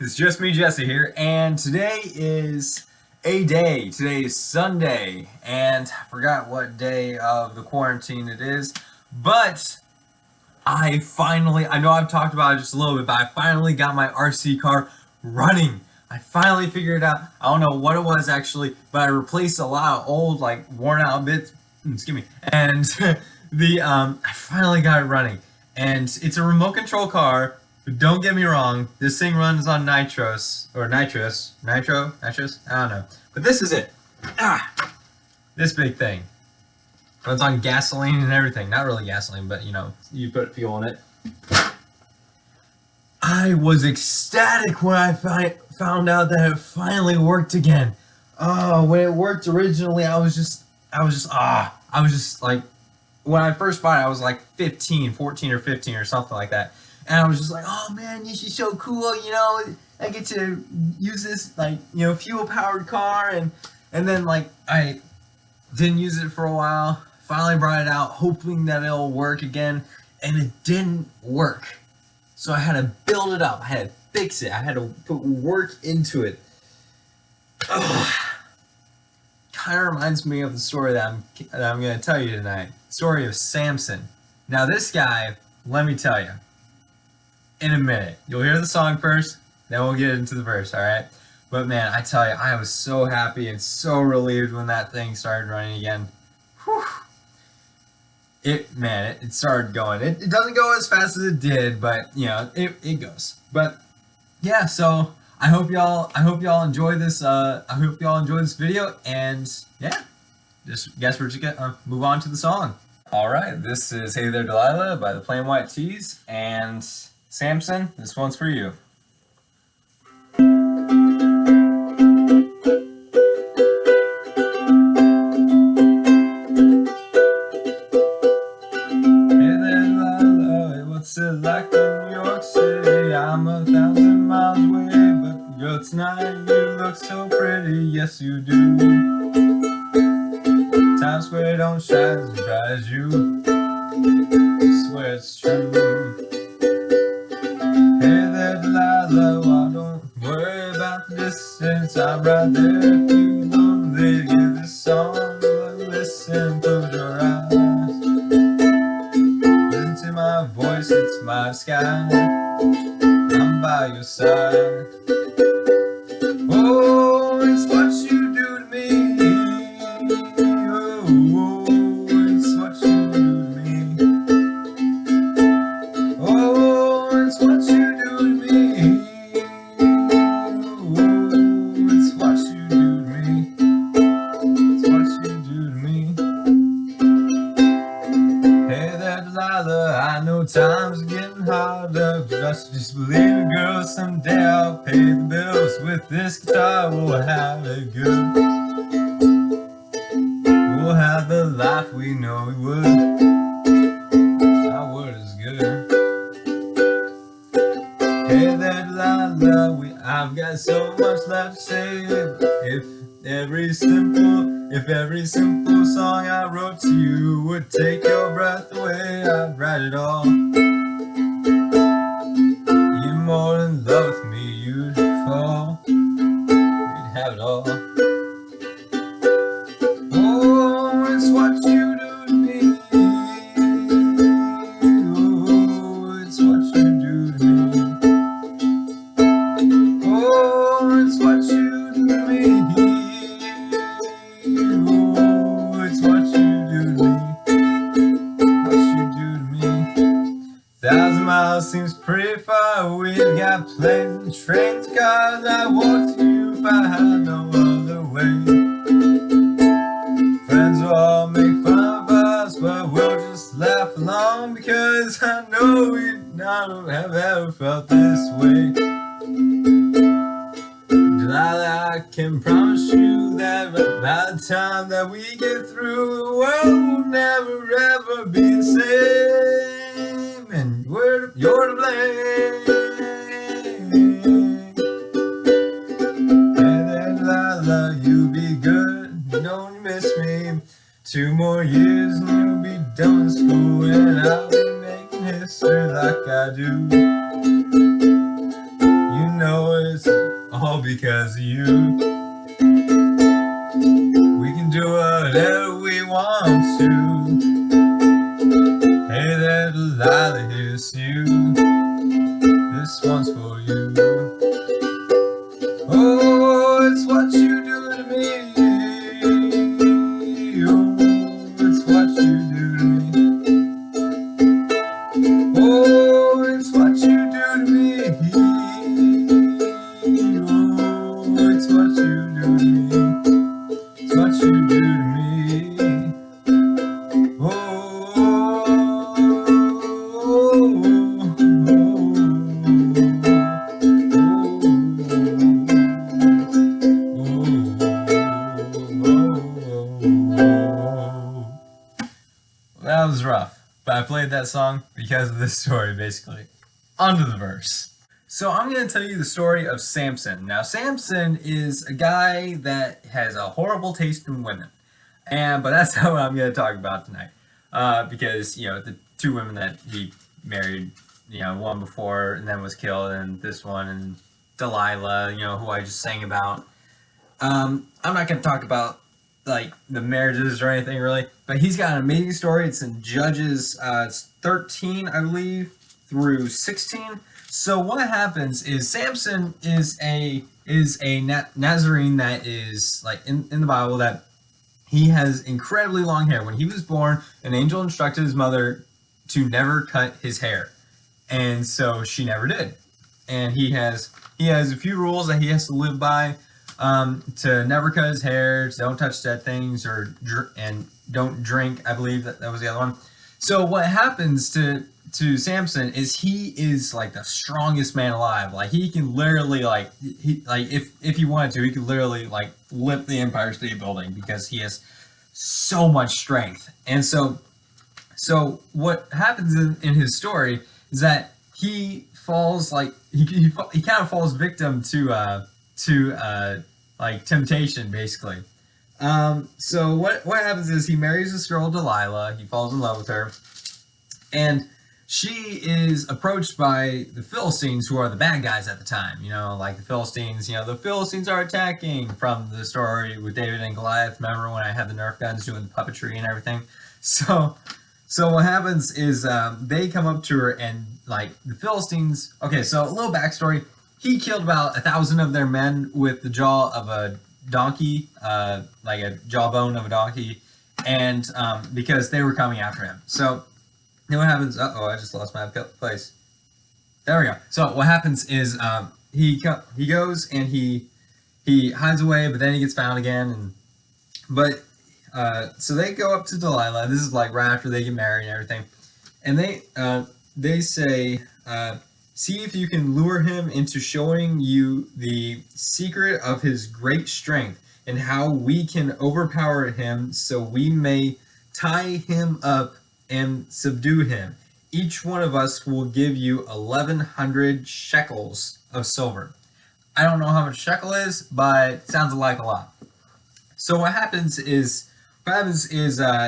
It's just me, Jesse here, and today is a day. Today is Sunday, and I forgot what day of the quarantine it is, but I know I've talked about it just a little bit, but I finally got my RC car running. I finally figured it out. I don't know what it was actually, but I replaced a lot of old, like, worn out bits, excuse me, and I finally got it running. And it's a remote control car, but don't get me wrong, this thing runs on nitro, I don't know. But this is it. This big thing. Runs on gasoline and everything. Not really gasoline, but you put fuel in it. I was ecstatic when I found out that it finally worked again. Oh, when it worked originally, I was just like, when I first bought it, I was like 14 or 15 or something like that. And I was just like, oh man, this is so cool, I get to use this, like, fuel-powered car, and then, like, I didn't use it for a while, finally brought it out, hoping that it'll work again, and it didn't work. So I had to build it up, I had to fix it, I had to put work into it. Kind of reminds me of the story that I'm going to tell you tonight. Story of Samson. Now this guy, let me tell you, in a minute. You'll hear the song first, then we'll get into the verse, alright? But man, I tell you, I was so happy and so relieved when that thing started running again. Whew. It started going. It doesn't go as fast as it did, but it goes. But yeah, so I hope y'all enjoy this video, and yeah, guess we're just gonna move on to the song. Alright, this is Hey There Delilah by the Plain White T's, and Samson, this one's for you. Hey there Delilah, what's it like in New York City? I'm 1,000 miles away, but girl, tonight you look so pretty, yes you do. Times Square don't shine as bright as you, I swear it's true. Hey there Delilah, why don't worry about the distance, I'm right there if you lonely. Give this song a listen, close your eyes, listen to my voice, it's my sky, I'm by your side. Oh, it's what you do to me. Oh, it's what you do to me. Oh, it's what you do to me. Oh, it's what you do to me. It's what you do to me. Hey there Delilah, I know times are getting harder, but just believe it, girl, someday I'll pay the bills. With this guitar we'll have it good. We'll have the life we know we would. Our word is good. Hey there Delilah, I've got so much left to say. If every simple song I wrote to you would take your breath away, I'd write it all. You're more in love with me, you'd fall. We'd have it all. Oh, it's what you do to me. Oh, it's what you do to me. Oh, it's what you do to me. Oh, it's what you do to me. What you do to me. 1,000 miles seems pretty far. We've got planes and trains, cars. I walk to you if I had no other way. Friends will all make fun of us, but we'll just laugh along, because I know we not have ever felt this way. Delilah, I can promise you that by the time that we get through, the world will never ever be the same, and you're to blame. Hey there Delilah, you be good, don't you miss me. 2 more years and you'll be done with school, and I'll be making history like I do. You know it's all because of you. We can do whatever we want to. Hey there, Delilah, here's you. This one's for you. Oh, it's what you do to me. Oh, it's what you do to me. Oh, it's what you do to me. Oh, it's what you do to me. It's what you do to me. Oh, that was rough, but I played that song because of this story, basically. On to the verse. So I'm going to tell you the story of Samson. Now, Samson is a guy that has a horrible taste in women, but that's not what I'm going to talk about tonight. Because the two women that he married, one before and then was killed, and this one and Delilah, who I just sang about. I'm not going to talk about like the marriages or anything really, but he's got an amazing story. It's in Judges 13, I believe, through 16. So what happens is Samson is a Nazarene that is like in the Bible that he has incredibly long hair. When he was born, an angel instructed his mother to never cut his hair, and so she never did. And he has a few rules that he has to live by. To never cut his hair, don't touch dead things, and don't drink. I believe that was the other one. So what happens to Samson is he is like the strongest man alive. Like he can literally if he wanted to, he could literally like lift the Empire State Building because he has so much strength. And so what happens in his story is that he falls he kind of falls victim to like temptation, basically. So what happens is he marries this girl Delilah. He falls in love with her, and she is approached by the Philistines, who are the bad guys at the time. Like the Philistines. The Philistines are attacking from the story with David and Goliath. Remember when I had the Nerf guns doing the puppetry and everything? So what happens is they come up to her, and like the Philistines. Okay, so a little backstory. He killed about 1,000 of their men with the jaw of a donkey, like a jawbone of a donkey, and because they were coming after him. So then what happens? I just lost my place. There we go. So what happens is he goes and he hides away, but then he gets found again. So they go up to Delilah. This is like right after they get married and everything, and they say. See if you can lure him into showing you the secret of his great strength and how we can overpower him so we may tie him up and subdue him. Each one of us will give you 1,100 shekels of silver. I don't know how much shekel is, but it sounds like a lot. So what happens is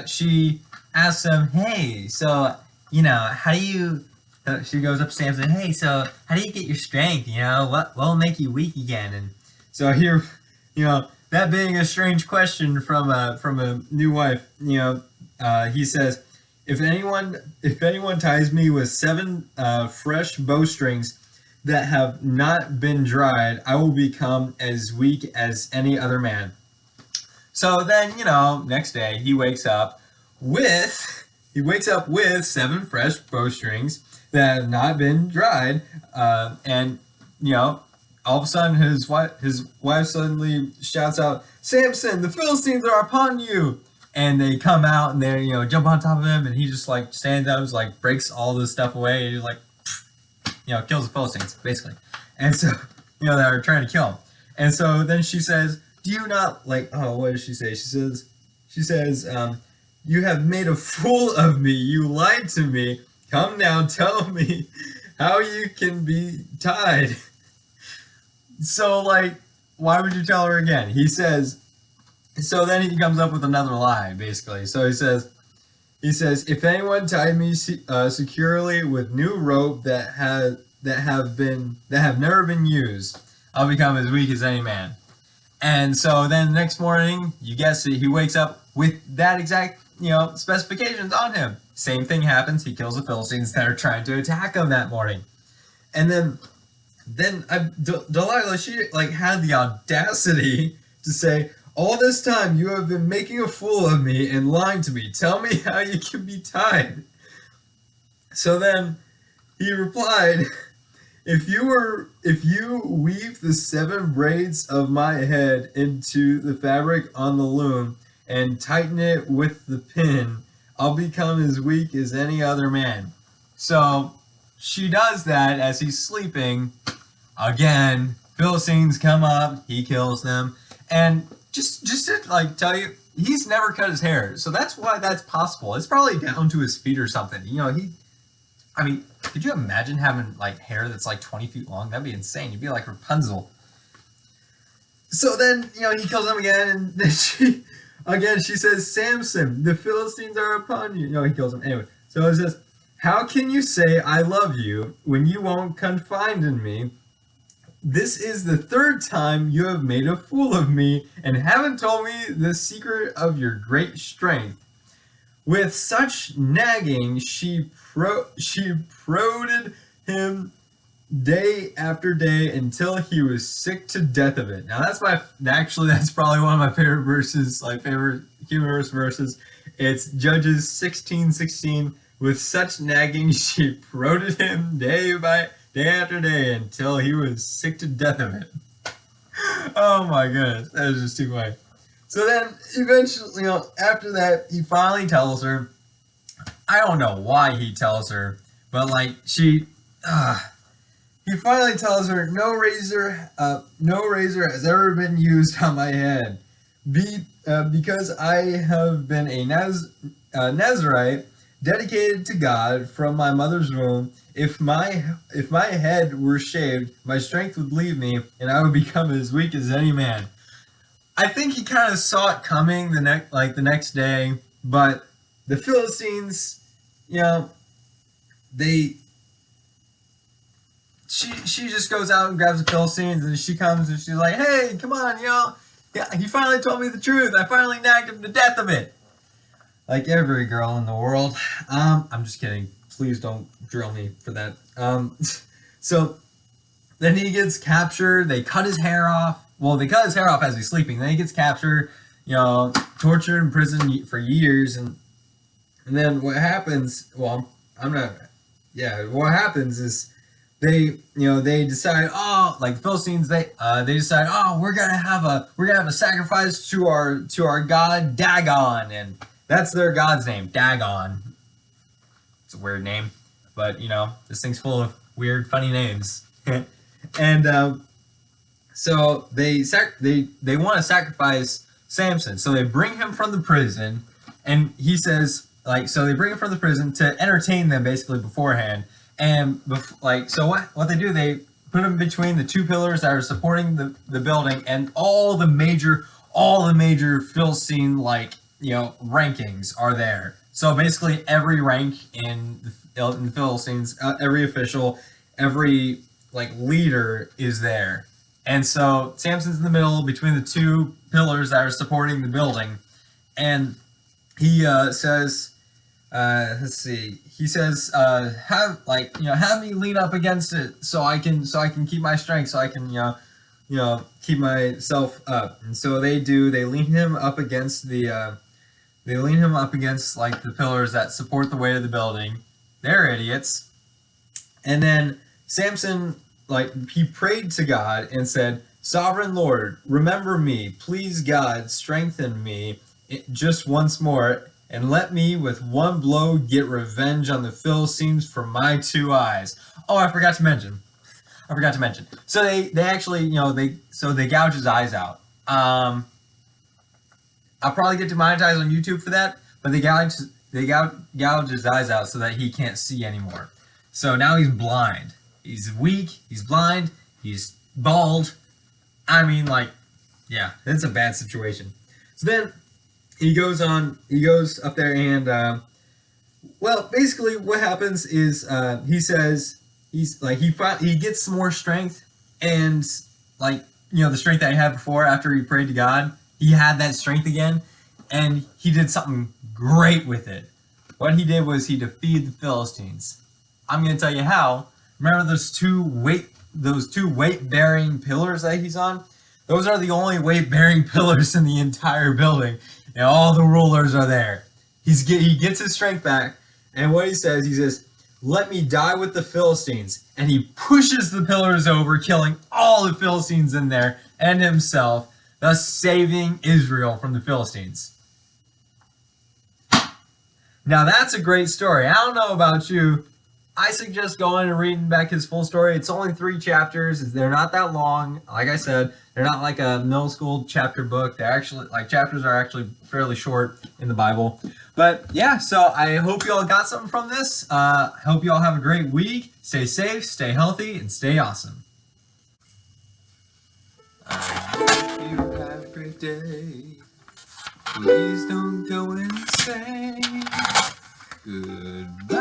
she asks him, hey, so, how do you... She goes up to Samson, hey, so how do you get your strength? What will make you weak again? And so here, that being a strange question from a new wife, he says, if anyone ties me with 7 fresh bowstrings that have not been dried, I will become as weak as any other man. So then, next day he wakes up with 7 fresh bowstrings that have not been dried, and all of a sudden his wife suddenly shouts out, Samson, the Philistines are upon you! And they come out and they jump on top of him, and he just like stands up, like breaks all this stuff away, and he like kills the Philistines basically. And so they are trying to kill him. And so then she says, do you not what does she say? She says you have made a fool of me, you lied to me. Come now, tell me how you can be tied. So, why would you tell her again? He says, so then he comes up with another lie, basically. So he says, if anyone tied me securely with new rope that that have never been used, I'll become as weak as any man. And so then the next morning, you guess it, he wakes up with that exact, specifications on him. Same thing happens. He kills the Philistines that are trying to attack him that morning. And then Delilah, she like had the audacity to say, "All this time you have been making a fool of me and lying to me. Tell me how you can be tied." So then he replied, If you weave the 7 braids of my head into the fabric on the loom and tighten it with the pin, I'll become as weak as any other man." So she does that as he's sleeping. Again, Philistines come up, he kills them, and just to like tell you, he's never cut his hair, so that's why that's possible. It's probably down to his feet or something. Could you imagine having like hair that's like 20 feet long? That'd be insane. You'd be like Rapunzel. So then, he kills them again, and then she says, "Samson, the Philistines are upon you." He kills him. Anyway, so it says, "How can you say I love you when you won't confide in me? This is the 3rd time you have made a fool of me and haven't told me the secret of your great strength." With such nagging, she prodded him day after day until he was sick to death of it. Now that's probably one of my favorite verses, like favorite humorous verses. It's Judges 16:16. With such nagging, she prodded him day after day until he was sick to death of it. Oh my goodness, that is just too funny. So then, eventually, after that, he finally tells her. I don't know why he tells her, but like he finally tells her, no razor has ever been used on my head, because I have been a Nazarite, dedicated to God from my mother's womb. If my head were shaved, my strength would leave me, and I would become as weak as any man. I think he kind of saw it coming the next day, but the Philistines, she just goes out and grabs the Philistines, and she comes and she's like, "Hey, come on, yeah, he finally told me the truth. I finally nagged him to death of it." Like every girl in the world. I'm just kidding. Please don't drill me for that. So then he gets captured. They cut his hair off. Well, they cut his hair off as he's sleeping. Then he gets captured, tortured in prison for years, and then what happens? Well, I'm not. Yeah, what happens is they decide. Oh, like the Philistines, they decide. Oh, we're gonna have a sacrifice to our god Dagon, and that's their god's name, Dagon. It's a weird name, but this thing's full of weird, funny names, and. So they want to sacrifice Samson. So they bring him from the prison, and he says so they bring him from the prison to entertain them basically beforehand. And so what they do, they put him between the 2 pillars that are supporting the building, and all the major Philistine rankings are there. So basically every rank in the Philistines, every official, every leader is there. And so Samson's in the middle between the 2 pillars that are supporting the building, and he says, let's see, he says, have me lean up against it so I can keep my strength, so I can keep myself up. And so they do. They lean him up against the pillars that support the weight of the building. They're idiots. And then Samson, he prayed to God and said, "Sovereign Lord, remember me. Please, God, strengthen me just once more, and let me with one blow get revenge on the Philistines for my 2 eyes." Oh, I forgot to mention. So they actually, they gouge his eyes out. I'll probably get demonetized on YouTube for that, but they gouge his eyes out so that he can't see anymore. So now he's blind. He's weak, he's blind, he's bald. It's a bad situation. So then he goes up there and, basically what happens is he says, he's like he gets some more strength, and like the strength that he had before after he prayed to God, he had that strength again, and he did something great with it. What he did was he defeated the Philistines. I'm going to tell you how. Remember those two weight bearing pillars that he's on? Those are the only weight bearing pillars in the entire building, and all the rulers are there. He gets his strength back, and what he says, "Let me die with the Philistines," and he pushes the pillars over, killing all the Philistines in there and himself, thus saving Israel from the Philistines. Now that's a great story. I don't know about you. I suggest going and reading back his full story. It's only 3 chapters. They're not that long. Like I said, they're not like a middle school chapter book. They're actually, chapters are actually fairly short in the Bible. But yeah, so I hope you all got something from this. Hope you all have a great week. Stay safe, stay healthy, and stay awesome. I hope you have a great day. Please don't go insane. Goodbye.